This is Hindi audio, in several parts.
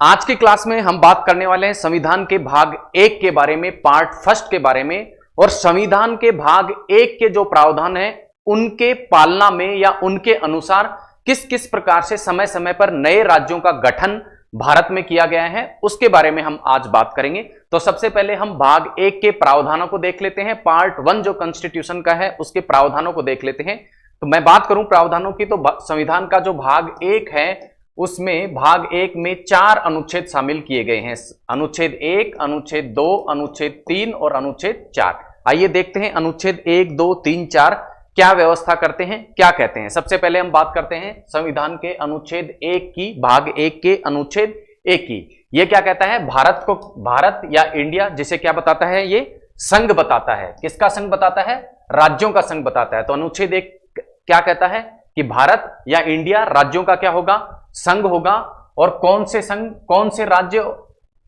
आज की क्लास में हम बात करने वाले हैं संविधान के भाग 1 के बारे में, पार्ट फर्स्ट के बारे में। और संविधान के भाग 1 के जो प्रावधान है उनके पालना में या उनके अनुसार किस किस प्रकार से समय समय पर नए राज्यों का गठन भारत में किया गया है उसके बारे में हम आज बात करेंगे। तो सबसे पहले हम भाग 1 के प्रावधानों को देख लेते हैं। पार्ट 1 जो कॉन्स्टिट्यूशन का है उसके प्रावधानों को देख लेते हैं। तो मैं बात करूं प्रावधानों की, तो संविधान का जो भाग 1 है उसमें भाग 1 में 4 अनुच्छेद शामिल किए गए हैं। अनुच्छेद 1, अनुच्छेद 2, अनुच्छेद 3 और अनुच्छेद 4। आइए देखते हैं अनुच्छेद 1, 2, 3, 4 क्या व्यवस्था करते हैं, क्या कहते हैं। सबसे पहले हम बात करते हैं संविधान के अनुच्छेद 1 की, भाग 1 के अनुच्छेद 1 की। यह क्या कहता है? भारत को, भारत या इंडिया जिसे क्या बताता है? ये संघ बताता है। किसका संघ बताता है? राज्यों का संघ बताता है। तो अनुच्छेद 1 क्या कहता है कि भारत या इंडिया राज्यों का क्या होगा? संघ होगा। और कौन से संघ, कौन से राज्य?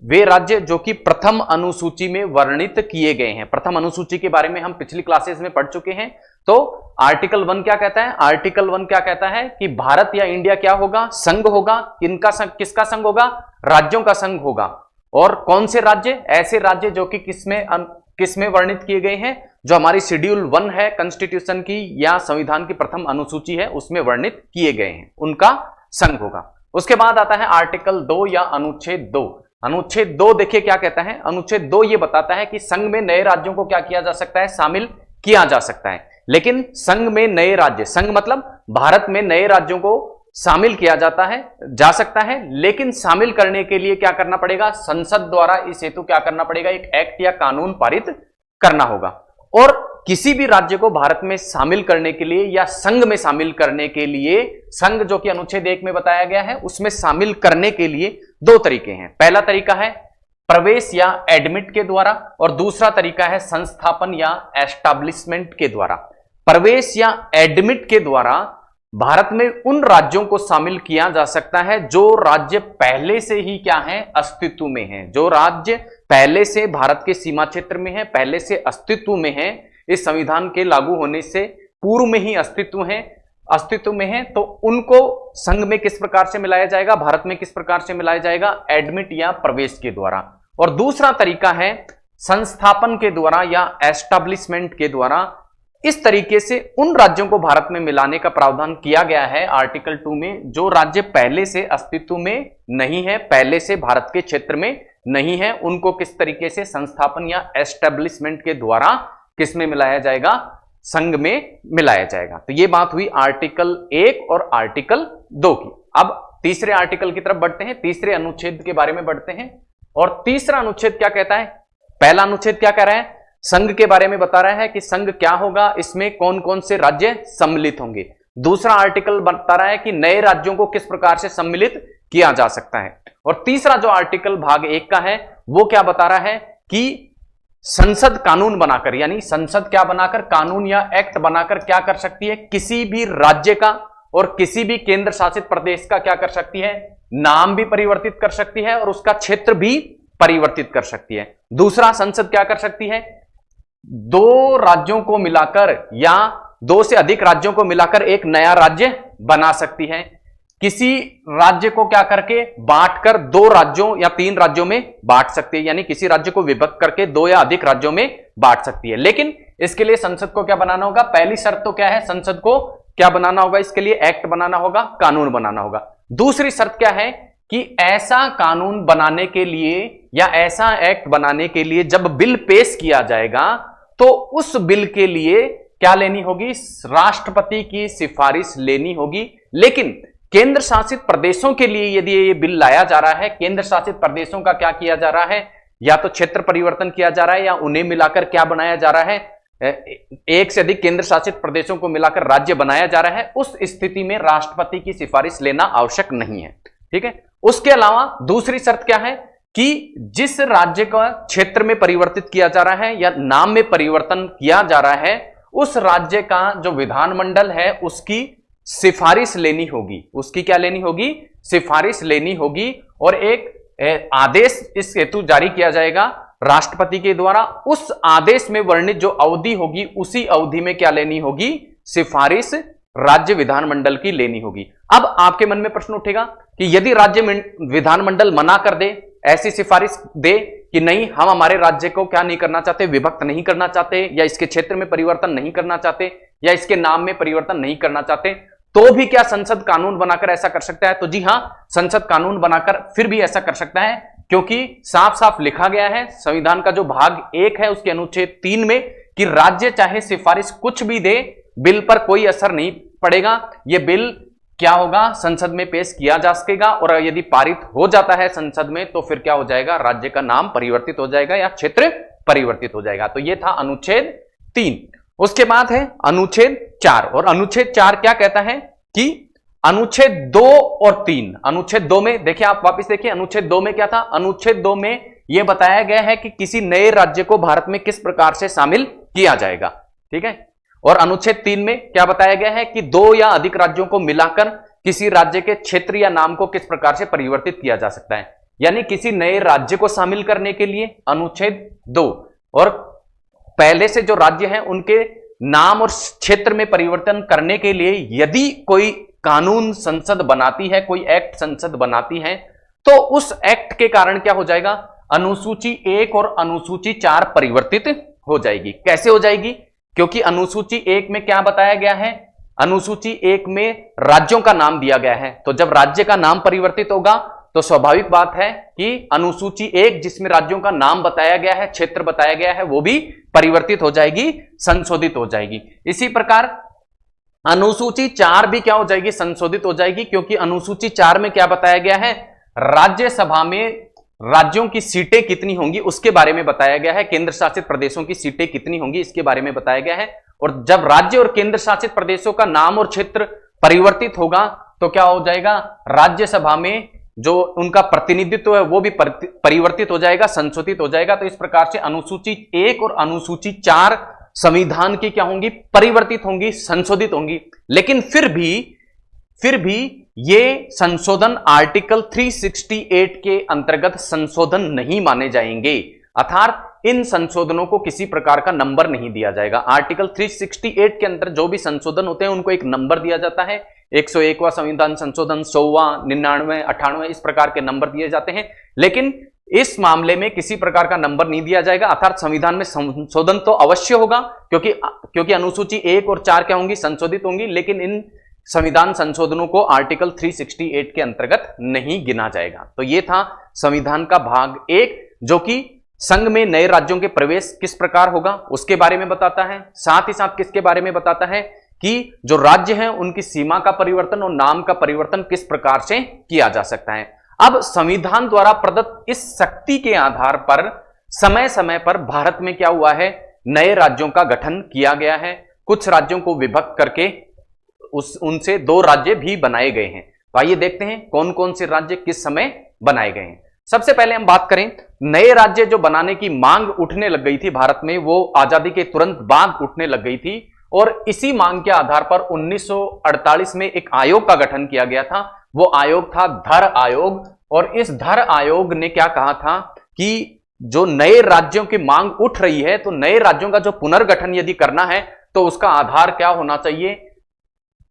वे राज्य जो कि प्रथम अनुसूची में वर्णित किए गए हैं। प्रथम अनुसूची के बारे में हम पिछली क्लासेस में पढ़ चुके हैं। तो आर्टिकल 1 क्या कहता है? आर्टिकल 1 क्या कहता है कि भारत या इंडिया क्या होगा? संघ होगा। किनका संघ? किसका संघ होगा? राज्यों का संघ होगा। और कौन से राज्य? ऐसे राज्य जो कि किसमें वर्णित किए गए हैं? जो हमारी शेड्यूल 1 है कॉन्स्टिट्यूशन की या संविधान की प्रथम अनुसूची है उसमें वर्णित किए गए हैं, उनका संघ होगा। उसके बाद आता है आर्टिकल 2 या अनुच्छेद 2। अनुच्छेद 2 देखिए क्या कहता है। अनुच्छेद 2 ये बताता है कि संघ में नए राज्यों को क्या किया जा सकता है? शामिल किया जा सकता है। लेकिन संघ में नए राज्य, संघ मतलब भारत में नए राज्यों को शामिल किया जा सकता है। लेकिन शामिल करने के लिए क्या करना पड़ेगा? संसद द्वारा इस हेतु क्या करना पड़ेगा? एक एक्ट या कानून पारित करना होगा। और किसी भी राज्य को भारत में शामिल करने के लिए या संघ में शामिल करने के लिए, संघ जो कि अनुच्छेद 1 में बताया गया है उसमें शामिल करने के लिए 2 तरीके हैं। पहला तरीका है प्रवेश या एडमिट के द्वारा, और दूसरा तरीका है संस्थापन या एस्टैब्लिशमेंट के द्वारा। प्रवेश या एडमिट के द्वारा भारत में उन राज्यों को शामिल किया जा सकता है जो राज्य पहले से ही क्या है? अस्तित्व में है। जो राज्य पहले से भारत के सीमा क्षेत्र में है, पहले से अस्तित्व में है, इस संविधान के लागू होने से पूर्व में ही अस्तित्व में है, तो उनको संघ में किस प्रकार से मिलाया जाएगा? भारत में किस प्रकार से मिलाया जाएगा? एडमिट या प्रवेश के द्वारा। और दूसरा तरीका है संस्थापन के द्वारा या एस्टैब्लिशमेंट के द्वारा। इस तरीके से उन राज्यों को भारत में मिलाने का प्रावधान किया गया है आर्टिकल 2 में जो राज्य पहले से अस्तित्व में नहीं है, पहले से भारत के क्षेत्र में नहीं है, उनको किस तरीके से संस्थापन या एस्टैब्लिशमेंट के द्वारा किसमें मिलाया जाएगा? संघ में मिलाया जाएगा। तो ये बात हुई आर्टिकल 1 और आर्टिकल 2 की। अब तीसरे आर्टिकल की तरफ बढ़ते हैं, तीसरे अनुच्छेद के बारे में बढ़ते हैं। और तीसरा अनुच्छेद क्या कहता है? पहला अनुच्छेद क्या कह रहा है? संघ के बारे में बता रहा है कि संघ क्या होगा, इसमें कौन कौन से राज्य सम्मिलित होंगे। दूसरा आर्टिकल बता रहा है कि नए राज्यों को किस प्रकार से सम्मिलित किया जा सकता है। और तीसरा जो आर्टिकल भाग 1 का है वो क्या बता रहा है कि संसद कानून बनाकर, यानी संसद क्या बनाकर? कानून या एक्ट बनाकर क्या कर सकती है? किसी भी राज्य का और किसी भी केंद्र शासित प्रदेश का क्या कर सकती है? नाम भी परिवर्तित कर सकती है और उसका क्षेत्र भी परिवर्तित कर सकती है। दूसरा, संसद क्या कर सकती है? 2 राज्यों को मिलाकर या 2 से अधिक राज्यों को मिलाकर एक नया राज्य बना सकती है। किसी राज्य को क्या करके? बांटकर 2 राज्यों या 3 राज्यों में बांट सकती है, यानी किसी राज्य को विभक्त करके 2 या अधिक राज्यों में बांट सकती है। लेकिन इसके लिए संसद को क्या बनाना होगा? पहली शर्त तो क्या है? संसद को क्या बनाना होगा? इसके लिए एक्ट बनाना होगा, कानून बनाना होगा। दूसरी शर्त क्या है कि ऐसा कानून बनाने के लिए या ऐसा एक्ट बनाने के लिए जब बिल पेश किया जाएगा तो उस बिल के लिए क्या लेनी होगी? राष्ट्रपति की सिफारिश लेनी होगी। लेकिन केंद्र शासित प्रदेशों के लिए यदि ये बिल लाया जा रहा है, केंद्र शासित प्रदेशों का क्या किया जा रहा है? या तो क्षेत्र परिवर्तन किया जा रहा है या उन्हें मिलाकर क्या बनाया जा रहा है? एक से अधिक केंद्र शासित प्रदेशों को मिलाकर राज्य बनाया जा रहा है। उस स्थिति में राष्ट्रपति की सिफारिश लेना आवश्यक नहीं है। ठीक है। उसके अलावा दूसरी शर्त क्या है कि जिस राज्य का क्षेत्र में परिवर्तित किया जा रहा है या नाम में परिवर्तन किया जा रहा है, उस राज्य का जो विधानमंडल है उसकी सिफारिश लेनी होगी। उसकी क्या लेनी होगी? सिफारिश लेनी होगी। और एक आदेश इस हेतु जारी किया जाएगा राष्ट्रपति के द्वारा। उस आदेश में वर्णित जो अवधि होगी उसी अवधि में क्या लेनी होगी? सिफारिश राज्य विधानमंडल की लेनी होगी। अब आपके मन में प्रश्न उठेगा कि यदि राज्य विधानमंडल मना कर दे, ऐसी सिफारिश दे कि नहीं, हम हमारे राज्य को क्या नहीं करना चाहते, विभक्त नहीं करना चाहते, या इसके क्षेत्र में परिवर्तन नहीं करना चाहते, या इसके नाम में परिवर्तन नहीं करना चाहते, तो भी क्या संसद कानून बनाकर ऐसा कर सकता है? तो जी हां, संसद कानून बनाकर फिर भी ऐसा कर सकता है, क्योंकि साफ साफ लिखा गया है संविधान का जो भाग 1 है उसके अनुच्छेद 3 में कि राज्य चाहे सिफारिश कुछ भी दे, बिल पर कोई असर नहीं पड़ेगा। यह बिल क्या होगा, संसद में पेश किया जा सकेगा, और यदि पारित हो जाता है संसद में तो फिर क्या हो जाएगा, राज्य का नाम परिवर्तित हो जाएगा या क्षेत्र परिवर्तित हो जाएगा। तो यह था अनुच्छेद 3। उसके बाद है अनुच्छेद 4, और अनुच्छेद 4 क्या कहता है कि अनुच्छेद 2 और 3, अनुच्छेद 2 में देखिए, आप वापस देखिए, अनुच्छेद 2 में क्या था, अनुच्छेद 2 में यह बताया गया है कि किसी नए राज्य को भारत में किस प्रकार से शामिल किया जाएगा, ठीक है। और अनुच्छेद 3 में क्या बताया गया है कि 2 या अधिक राज्यों को मिलाकर किसी राज्य के क्षेत्र या नाम को किस प्रकार से परिवर्तित किया जा सकता है। यानी किसी नए राज्य को शामिल करने के लिए अनुच्छेद 2, और पहले से जो राज्य हैं उनके नाम और क्षेत्र में परिवर्तन करने के लिए यदि कोई कानून संसद बनाती है, कोई एक्ट संसद बनाती है, तो उस एक्ट के कारण क्या हो जाएगा, अनुसूची 1 और अनुसूची 4 परिवर्तित हो जाएगी। कैसे हो जाएगी? क्योंकि अनुसूची 1 में क्या बताया गया है, अनुसूची 1 में राज्यों का नाम दिया गया है, तो जब राज्य का नाम परिवर्तित होगा तो स्वाभाविक बात है कि अनुसूची 1 जिसमें राज्यों का नाम बताया गया है, क्षेत्र बताया गया है, वो भी परिवर्तित हो जाएगी, संशोधित हो जाएगी। इसी प्रकार अनुसूची 4 भी क्या हो जाएगी, संशोधित हो जाएगी, क्योंकि अनुसूची 4 में क्या बताया गया है, राज्यसभा में राज्यों की सीटें कितनी होंगी उसके बारे में बताया गया है, केंद्र शासित प्रदेशों की सीटें कितनी होंगी इसके बारे में बताया गया है। और जब राज्य और केंद्र शासित प्रदेशों का नाम और क्षेत्र परिवर्तित होगा तो क्या हो जाएगा, राज्यसभा में जो उनका प्रतिनिधित्व है वो भी परिवर्तित हो जाएगा, संशोधित हो जाएगा। तो इस प्रकार से अनुसूची 1 और अनुसूची 4 संविधान की क्या होंगी, परिवर्तित होंगी, संशोधित होंगी। लेकिन फिर भी ये संशोधन आर्टिकल 368 के अंतर्गत संशोधन नहीं माने जाएंगे, अर्थात इन संशोधनों को किसी प्रकार का नंबर नहीं दिया जाएगा। आर्टिकल 368 के अंदर जो भी संशोधन होते हैं उनको एक नंबर दिया जाता है, 101वां संविधान संशोधन, 100वां, 99, 98 इस प्रकार के नंबर दिए जाते हैं। लेकिन इस मामले में किसी प्रकार का नंबर नहीं दिया जाएगा, अर्थात संविधान में संशोधन तो अवश्य होगा, क्योंकि अनुसूची 1 और 4 क्या होंगी, संशोधित होंगी, लेकिन इन संविधान संशोधनों को आर्टिकल 368 के अंतर्गत नहीं गिना जाएगा। तो यह था संविधान का भाग 1, जो कि संघ में नए राज्यों के प्रवेश किस प्रकार होगा उसके बारे में बताता है। साथ ही साथ किसके बारे में बताता है कि जो राज्य हैं उनकी सीमा का परिवर्तन और नाम का परिवर्तन किस प्रकार से किया जा सकता है। अब संविधान द्वारा प्रदत्त इस शक्ति के आधार पर समय समय पर भारत में क्या हुआ है, नए राज्यों का गठन किया गया है। कुछ राज्यों को विभक्त करके उनसे 2 राज्य भी बनाए गए हैं। तो आइए देखते हैं कौन कौन से राज्य किस समय बनाए गए हैं। सबसे पहले हम बात करें, नए राज्य जो बनाने की मांग उठने लग गई थी भारत में, वो आजादी के तुरंत बाद उठने लग गई थी, और इसी मांग के आधार पर 1948 में एक आयोग का गठन किया गया था। वो आयोग था धर आयोग, और इस धर आयोग ने क्या कहा था कि जो नए राज्यों की मांग उठ रही है, तो नए राज्यों का जो पुनर्गठन यदि करना है तो उसका आधार क्या होना चाहिए,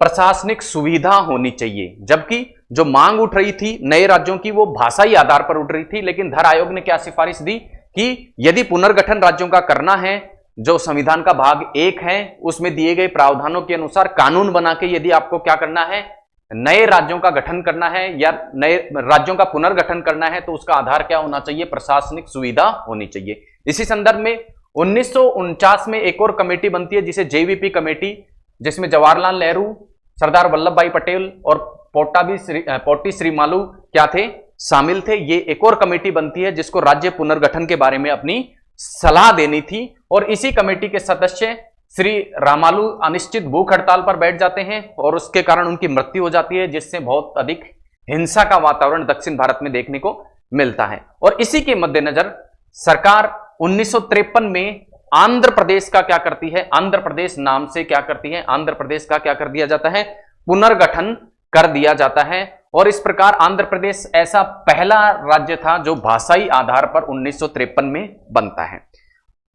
प्रशासनिक सुविधा होनी चाहिए। जबकि जो मांग उठ रही थी नए राज्यों की वो भाषाई आधार पर उठ रही थी। लेकिन धर आयोग ने क्या सिफारिश दी कि यदि पुनर्गठन राज्यों का करना है, जो संविधान का भाग 1 है उसमें दिए गए प्रावधानों के अनुसार कानून बना के यदि आपको क्या करना है, नए राज्यों का गठन करना है या नए राज्यों का पुनर्गठन करना है, तो उसका आधार क्या होना चाहिए, प्रशासनिक सुविधा होनी चाहिए। इसी संदर्भ में 1949 में एक और कमेटी बनती है जिसे जेवीपी कमेटी, जिसमें जवाहरलाल नेहरू, सरदार वल्लभ भाई पटेल और पोट्टी श्रीमालू क्या थे, शामिल थे। ये एक और कमेटी बनती है जिसको राज्य पुनर्गठन के बारे में अपनी सलाह देनी थी। और इसी कमेटी के सदस्य श्री रामालू अनिश्चित भूख हड़ताल पर बैठ जाते हैं और उसके कारण उनकी मृत्यु हो जाती है, जिससे बहुत अधिक हिंसा का वातावरण दक्षिण भारत में देखने को मिलता है। और इसी के मद्देनजर सरकार 1953 में आंध्र प्रदेश का क्या करती है, आंध्र प्रदेश नाम से क्या करती है, आंध्र प्रदेश का क्या कर दिया जाता है, पुनर्गठन कर दिया जाता है। और इस प्रकार आंध्र प्रदेश ऐसा पहला राज्य था जो भाषाई आधार पर 1953 में बनता है।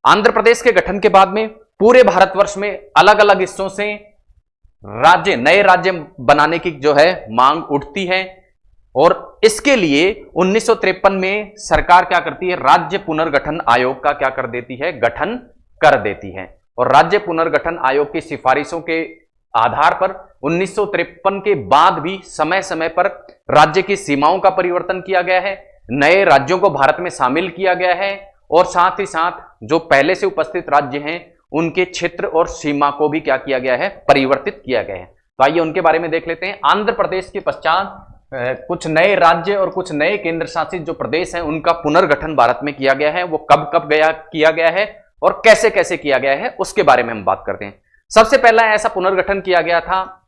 आंध्र प्रदेश के गठन के बाद में पूरे भारतवर्ष में अलग अलग हिस्सों से राज्य, नए राज्य बनाने की जो है मांग उठती है। और इसके लिए 1953 में सरकार क्या करती है, राज्य पुनर्गठन आयोग का क्या कर देती है, गठन कर देती है। और राज्य पुनर्गठन आयोग की सिफारिशों के आधार पर 1953 के बाद भी समय समय पर राज्य की सीमाओं का परिवर्तन किया गया है, नए राज्यों को भारत में शामिल किया गया है, और साथ ही साथ जो पहले से उपस्थित राज्य हैं उनके क्षेत्र और सीमा को भी क्या किया गया है, परिवर्तित किया गया है। तो आइए उनके बारे में देख लेते हैं। आंध्र प्रदेश के पश्चात कुछ नए राज्य और कुछ नए केंद्र शासित जो प्रदेश हैं उनका पुनर्गठन भारत में किया गया है। वो कब कब किया गया है और कैसे कैसे किया गया है उसके बारे में हम बात करते हैं। सबसे पहला ऐसा पुनर्गठन किया गया था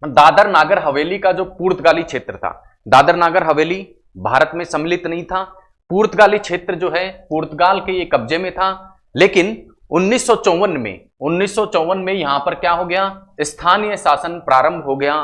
दादर नागर हवेली का, जो पुर्तगाली क्षेत्र था। दादर नागर हवेली भारत में सम्मिलित नहीं था, पुर्तगाली क्षेत्र जो है पुर्तगाल के ये कब्जे में था। लेकिन 1954 में यहां पर क्या हो गया, स्थानीय शासन प्रारंभ हो गया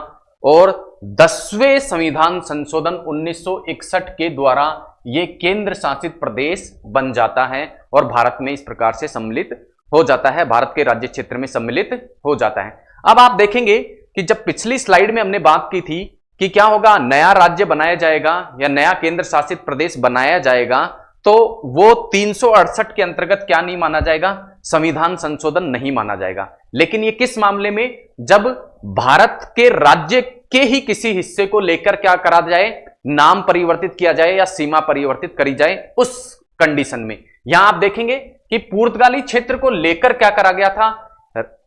और 10वें संविधान संशोधन 1961 के द्वारा यह केंद्र शासित प्रदेश बन जाता है और भारत में इस प्रकार से सम्मिलित हो जाता है, भारत के राज्य क्षेत्र में सम्मिलित हो जाता है। अब आप देखेंगे कि जब पिछली स्लाइड में हमने बात की थी कि क्या होगा, नया राज्य बनाया जाएगा या नया केंद्र शासित प्रदेश बनाया जाएगा, तो वो 368 के अंतर्गत क्या नहीं माना जाएगा, संविधान संशोधन नहीं माना जाएगा। लेकिन ये किस मामले में, जब भारत के राज्य के ही किसी हिस्से को लेकर क्या करा जाए, नाम परिवर्तित किया जाए या सीमा परिवर्तित करी जाए, उस कंडीशन में यहां आप देखेंगे कि पुर्तगाली क्षेत्र को लेकर क्या करा गया था,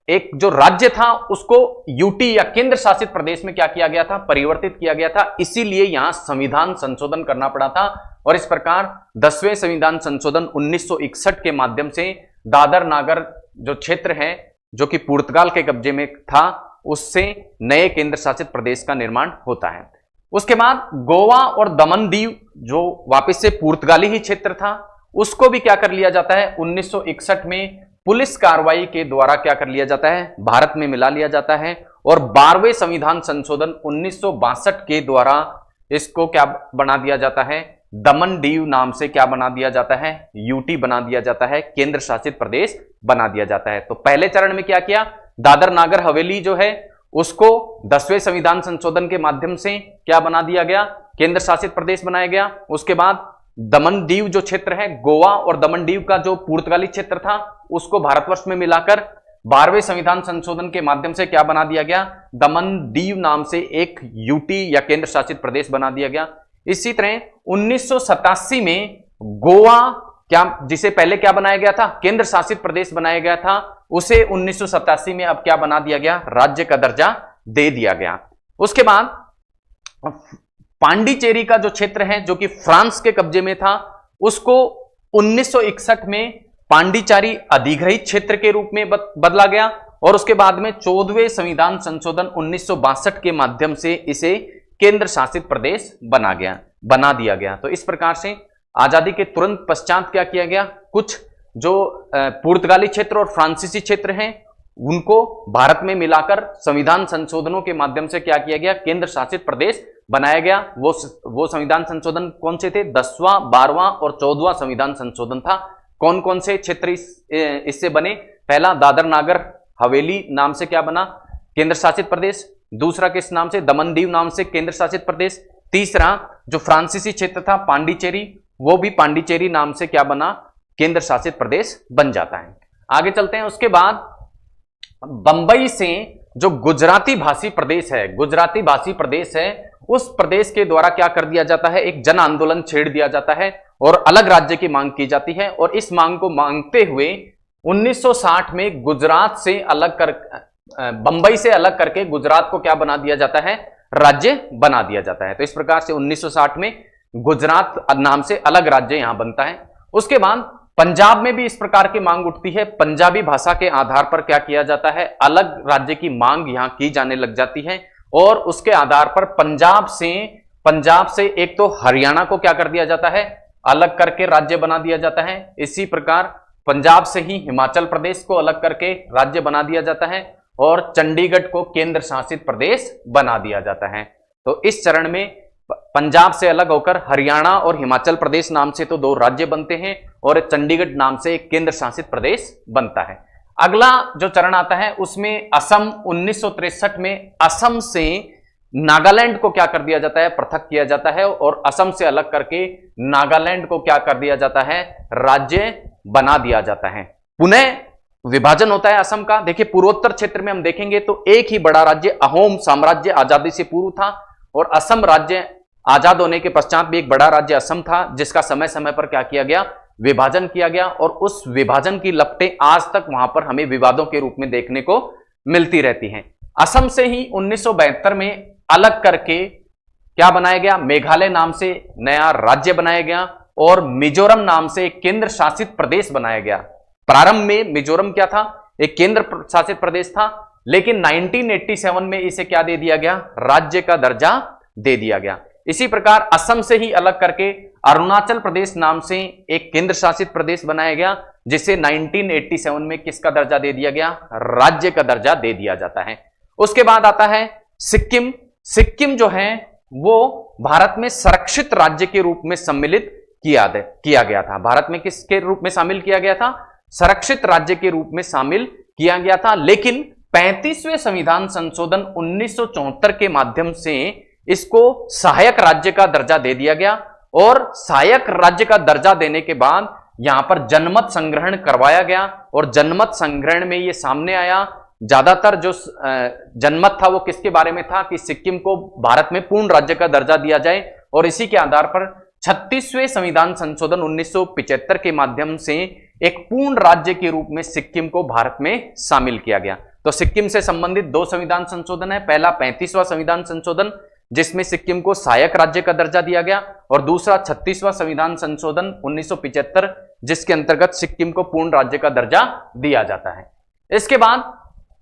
एक जो राज्य था उसको यूटी या केंद्र शासित प्रदेश में क्या किया गया था, परिवर्तित किया गया था। इसीलिए यहां संविधान संशोधन करना पड़ा था और इस प्रकार 10वें संविधान संशोधन 1961 के माध्यम से दादर नागर जो क्षेत्र है जो कि पुर्तगाल के कब्जे में था, उससे नए केंद्र शासित प्रदेश का निर्माण होता है। उसके बाद गोवा और दमन दीव जो वापस से पुर्तगाली ही क्षेत्र था, उसको भी क्या कर लिया जाता है, 1961 में पुलिस कार्रवाई के द्वारा क्या कर लिया जाता है, भारत में मिला लिया जाता है। और 12वें संविधान संशोधन 1962 के द्वारा इसको क्या बना दिया जाता है, दमन दीव नाम से क्या बना दिया जाता है, यूटी बना दिया जाता है, केंद्र शासित प्रदेश बना दिया जाता है। तो पहले चरण में क्या किया, दादर नागर हवेली जो है उसको 10वें संविधान संशोधन के माध्यम से क्या बना दिया गया, केंद्र शासित प्रदेश बनाया गया। उसके बाद दमन दीव जो क्षेत्र है, गोवा और दमन दीव का जो पुर्तगाली क्षेत्र था, उसको भारतवर्ष में मिलाकर 12वें संविधान संशोधन के माध्यम से क्या बना दिया गया, दमन दीव नाम से एक यूटी या केंद्र शासित प्रदेश बना दिया गया। इसी तरह 1987 में गोवा क्या, जिसे पहले क्या बनाया गया था, केंद्र शासित प्रदेश बनाया गया था, उसे 1987 में अब क्या बना दिया गया, राज्य का दर्जा दे दिया गया। उसके बाद पांडिचेरी का जो क्षेत्र है जो कि फ्रांस के कब्जे में था, उसको 1961 में पांडिचेरी अधिग्रहित क्षेत्र के रूप में बदला गया और उसके बाद में 14वें संविधान संशोधन 1962 के माध्यम से इसे केंद्र शासित प्रदेश बना दिया गया। तो इस प्रकार से आजादी के तुरंत पश्चात क्या किया गया, कुछ जो पुर्तगाली क्षेत्र और फ्रांसीसी क्षेत्र हैं उनको भारत में मिलाकर संविधान संशोधनों के माध्यम से क्या किया गया, केंद्र शासित प्रदेश बनाया गया। वो संविधान संशोधन कौन से थे, 10वां, 12वां और 14वां संविधान संशोधन था। कौन कौन से क्षेत्र इससे बने, पहला दादर नागर हवेली नाम से क्या बना, केंद्र शासित प्रदेश। दूसरा किस नाम से, दमन दीव नाम से केंद्र शासित प्रदेश। तीसरा जो फ्रांसीसी क्षेत्र था पांडिचेरी, वो भी पांडिचेरी नाम से क्या बना, केंद्र शासित प्रदेश बन जाता है। आगे चलते हैं। उसके बाद बंबई से जो गुजराती भाषी प्रदेश है, गुजराती भाषी प्रदेश है, उस प्रदेश के द्वारा क्या कर दिया जाता है, एक जन आंदोलन छेड़ दिया जाता है और अलग राज्य की मांग की जाती है। और इस मांग को मांगते हुए 1960 में गुजरात से अलग कर, बंबई से अलग करके गुजरात को क्या बना दिया जाता है, राज्य बना दिया जाता है। तो इस प्रकार से 1960 में गुजरात नाम से अलग राज्य यहां बनता है। उसके बाद पंजाब में भी इस प्रकार की मांग उठती है, पंजाबी भाषा के आधार पर क्या किया जाता है, अलग राज्य की मांग यहां की जाने लग जाती है और उसके आधार पर पंजाब से एक तो हरियाणा को क्या कर दिया जाता है, अलग करके राज्य बना दिया जाता है। इसी प्रकार पंजाब से ही हिमाचल प्रदेश को अलग करके राज्य बना दिया जाता है और चंडीगढ़ को केंद्र शासित प्रदेश बना दिया जाता है। तो इस चरण में पंजाब से अलग होकर हरियाणा और हिमाचल प्रदेश नाम से तो दो राज्य बनते हैं और चंडीगढ़ नाम से एक केंद्र शासित प्रदेश बनता है। अगला जो चरण आता है उसमें असम 1963 में असम से नागालैंड को क्या कर दिया जाता है, पृथक किया जाता है और असम से अलग करके नागालैंड को क्या कर दिया जाता है, राज्य बना दिया जाता है। पुनः विभाजन होता है असम का। देखिए पूर्वोत्तर क्षेत्र में हम देखेंगे तो एक ही बड़ा राज्य अहोम साम्राज्य आजादी से पूर्व था और असम राज्य आजाद होने के पश्चात भी एक बड़ा राज्य असम था, जिसका समय समय पर क्या किया गया, विभाजन किया गया और उस विभाजन की लपटें आज तक वहां पर हमें विवादों के रूप में देखने को मिलती रहती हैं। असम से ही 1972 में अलग करके क्या बनाया गया, मेघालय नाम से नया राज्य बनाया गया और मिजोरम नाम से एक केंद्र शासित प्रदेश बनाया गया। प्रारंभ में मिजोरम क्या था, एक केंद्र शासित प्रदेश था, लेकिन 1987 में इसे क्या दे दिया गया, राज्य का दर्जा दे दिया गया। इसी प्रकार असम से ही अलग करके अरुणाचल प्रदेश नाम से एक केंद्र शासित प्रदेश बनाया गया, जिसे 1987 में किसका दर्जा दे दिया गया, राज्य का दर्जा दे दिया जाता है। उसके बाद आता है सिक्किम। सिक्किम जो है वो भारत में संरक्षित राज्य के रूप में सम्मिलित किया गया था। भारत में किसके रूप में शामिल किया गया था, संरक्षित राज्य के रूप में शामिल किया गया था। लेकिन 35वें संविधान संशोधन 1974 के माध्यम से इसको सहायक राज्य का दर्जा दे दिया गया और सहायक राज्य का दर्जा देने के बाद यहां पर जनमत संग्रहण करवाया गया और जनमत संग्रहण में यह सामने आया, ज्यादातर जो जनमत था वो किसके बारे में था कि सिक्किम को भारत में पूर्ण राज्य का दर्जा दिया जाए और इसी के आधार पर 36वें संविधान संशोधन 1975 के माध्यम से एक पूर्ण राज्य के रूप में सिक्किम को भारत में शामिल किया गया। तो सिक्किम से संबंधित दो संविधान संशोधन है, पहला 35वां संविधान संशोधन जिसमें सिक्किम को सहायक राज्य का दर्जा दिया गया और दूसरा 36वां संविधान संशोधन 1975 जिसके अंतर्गत सिक्किम को पूर्ण राज्य का दर्जा दिया जाता है। इसके बाद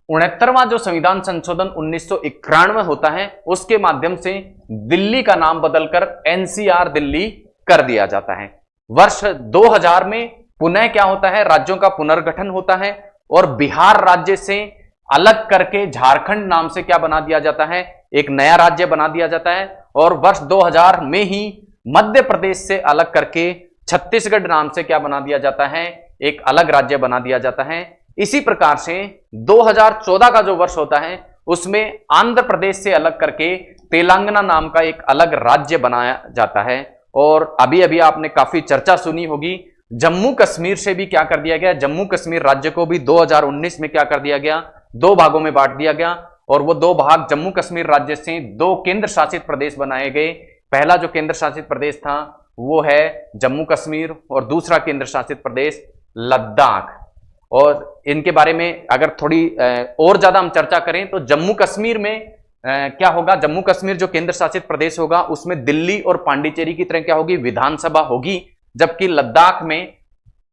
69वां जो संविधान संशोधन 1991 होता है उसके माध्यम से दिल्ली का नाम बदलकर एनसीआर दिल्ली कर दिया जाता है। वर्ष 2000 में पुनः क्या होता है, राज्यों का पुनर्गठन होता है और बिहार राज्य से अलग करके झारखंड नाम से क्या बना दिया जाता है, एक नया राज्य बना दिया जाता है और वर्ष 2000 में ही मध्य प्रदेश से अलग करके छत्तीसगढ़ नाम से क्या बना दिया जाता है, एक अलग राज्य बना दिया जाता है। इसी प्रकार से 2014 का जो वर्ष होता है उसमें आंध्र प्रदेश से अलग करके तेलंगाना नाम का एक अलग राज्य बनाया जाता है। और अभी अभी आपने काफी चर्चा सुनी होगी, जम्मू कश्मीर से भी क्या कर दिया गया, जम्मू कश्मीर राज्य को भी 2019 में क्या कर दिया गया, दो भागों में बांट दिया गया और वो दो भाग जम्मू कश्मीर राज्य से दो केंद्र शासित प्रदेश बनाए गए। पहला जो केंद्र शासित प्रदेश था वो है जम्मू कश्मीर और दूसरा केंद्र शासित प्रदेश लद्दाख। और इनके बारे में अगर थोड़ी और ज्यादा हम चर्चा करें तो जम्मू कश्मीर में क्या होगा, जम्मू कश्मीर जो केंद्र शासित प्रदेश होगा उसमें दिल्ली और पांडिचेरी की तरह क्या होगी, विधानसभा होगी, जबकि लद्दाख में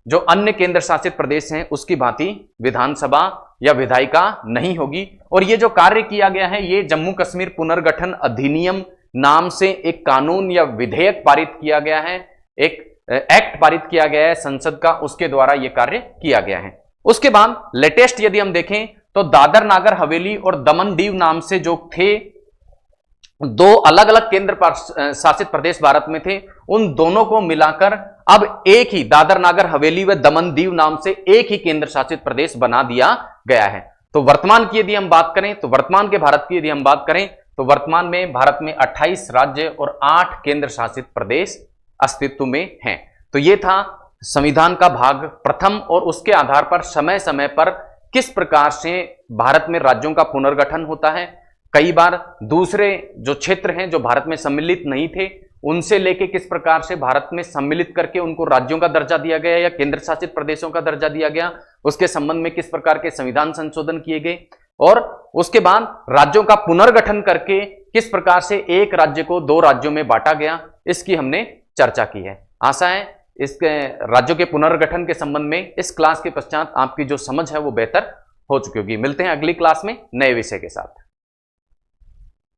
जो अन्य केंद्र शासित प्रदेश हैं उसकी भांति विधानसभा या विधायिका नहीं होगी। और ये जो कार्य किया गया है ये जम्मू कश्मीर पुनर्गठन अधिनियम नाम से एक कानून या विधेयक पारित किया गया है, एक एक्ट पारित किया गया है संसद का, उसके द्वारा यह कार्य किया गया है। उसके बाद लेटेस्ट यदि हम देखें तो दादर नागर हवेली और दमन दीव नाम से जो थे दो अलग अलग केंद्र शासित प्रदेश भारत में थे, उन दोनों को मिलाकर अब एक ही दादर नागर हवेली व दमन दीव नाम से एक ही केंद्र शासित प्रदेश बना दिया गया है। तो वर्तमान की यदि हम बात करें तो वर्तमान के भारत की यदि हम बात करें तो वर्तमान में भारत में 28 राज्य और 8 केंद्र शासित प्रदेश अस्तित्व में हैं। तो ये था संविधान का भाग प्रथम और उसके आधार पर समय समय पर किस प्रकार से भारत में राज्यों का पुनर्गठन होता है। कई बार दूसरे जो क्षेत्र हैं जो भारत में सम्मिलित नहीं थे उनसे लेके किस प्रकार से भारत में सम्मिलित करके उनको राज्यों का दर्जा दिया गया या केंद्र शासित प्रदेशों का दर्जा दिया गया, उसके संबंध में किस प्रकार के संविधान संशोधन किए गए और उसके बाद राज्यों का पुनर्गठन करके किस प्रकार से एक राज्य को दो राज्यों में बांटा गया, इसकी हमने चर्चा की है। आशा है इसके राज्यों के पुनर्गठन के संबंध में इस क्लास के पश्चात आपकी जो समझ है वो बेहतर हो चुकी होगी। मिलते हैं अगली क्लास में नए विषय के साथ।